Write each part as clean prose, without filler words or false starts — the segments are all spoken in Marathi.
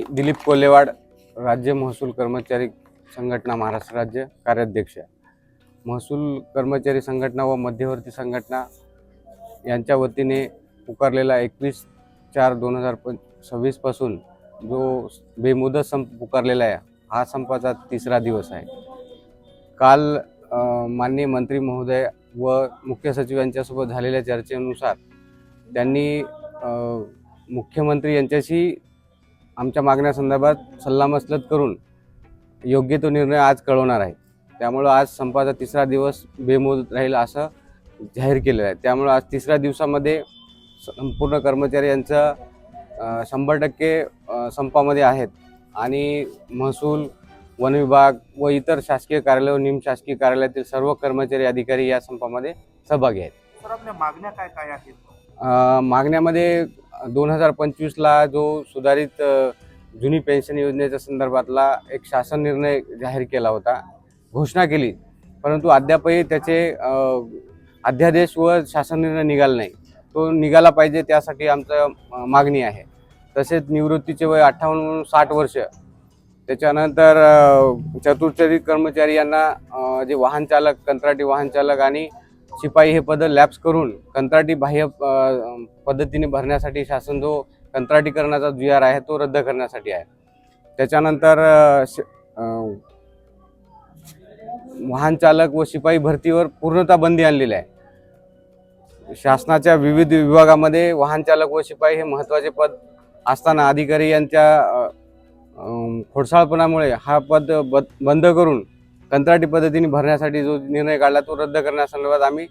दिलीप कोल्हेवाड, राज्य महसूल कर्मचारी संघटना महाराष्ट्र राज्य कार्याध्यक्ष। महसूल कर्मचारी संघटना व मध्यवर्ती संघटना यांच्या वतीने पुकारलेला 21/4/2026 पासून जो बेमुदत संप पुकारलेला आहे, हा संपाचा तिसरा दिवस आहे। काल माननीय मंत्री महोदय व मुख्य सचिव यांच्यासोबत झालेल्या चर्चेनुसार त्यांनी मुख्यमंत्री यांच्याशी आमच्या मागण्यासंदर्भात सल्लामसलत करून योग्य तो निर्णय आज कळवणार आहे। त्यामुळे आज संपाचा तिसरा दिवस बेमुदत राहील असं जाहीर केलेलं आहे। त्यामुळे आज तिसऱ्या दिवसामध्ये संपूर्ण कर्मचारी यांचं 100% संपामध्ये आहेत आणि महसूल, वन विभाग व इतर शासकीय कार्यालय व निमशासकीय कार्यालयातील सर्व कर्मचारी अधिकारी या संपामध्ये सहभागी आहेत। सर, आपल्या मागण्या काय काय आहेत? मागण्यामध्ये 2025ला जो सुधारित जुनी पेन्शन योजनेच्या संदर्भातला एक शासन निर्णय जाहीर केला होता, घोषणा केली, परंतु अद्यापही त्याचे अध्यादेश व शासन निर्णय निघाला नाही। तो निघाला पाहिजे, त्यासाठी आमचं मागणी आहे। तसेच निवृत्तीचे वय 58 60 वर्ष, त्याच्यानंतर चतुर्चरित कर्मचारी यांना जे वाहन चालक, कंत्राटी वाहन चालक आणि शिपाई हे पद लॅप्स करून कंत्राटी बाह्य पद्धतीने भरण्यासाठी शासन जो कंत्राटीकरणाचा GR आहे तो रद्द करण्यासाठी आहे। त्याच्यानंतर वाहन चालक व शिपाई भरतीवर पूर्णतः बंदी आणलेली आहे। शासनाच्या विविध विभागामध्ये वाहन चालक व शिपाई हे महत्त्वाचे पद असताना अधिकारी यांच्या खोडसाळपणामुळे हा पद बंद करून कंत्राटी पद्धतीने भरण्यासाठी जो निर्णय काढला तो रद्द करण्यासंदर्भात आम्ही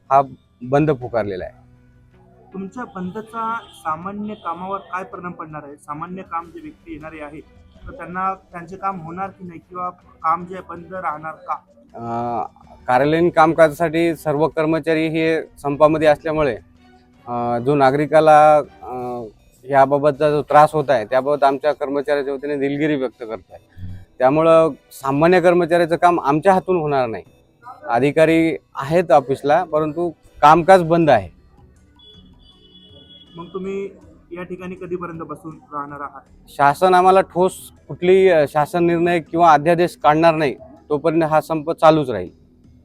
हा बंद पुकारलेला आहे। तुमच्या बंदचा सामान्य कामावर काय परिणाम पडणार आहे? सामान्य काम जे व्यक्ती येणारे आहेत तर त्यांना त्यांचे काम होणार की नाही, किंवा काम जे बंद राहणार का? कार्यालयीन कामकाजासाठी सर्व कर्मचारी हे संपामध्ये असल्यामुळे जो नागरिकाला याबाबतचा जो त्रास होत आहे त्याबाबत आमच्या कर्मचाऱ्याच्या वतीने दिलगिरी व्यक्त करत आहे। त्यामुळं सामान्य कर्मचाऱ्याचं काम आमच्या हातून होणार नाही। अधिकारी आहेत ऑफिसला, परंतु कामकाज बंद आहे। मग तुम्ही या ठिकाणी कधीपर्यंत बसून राहणार आहात? शासन आम्हाला ठोस कुठली शासन निर्णय किंवा अध्यादेश काढणार नाही तोपर्यंत हा संप चालूच राहील।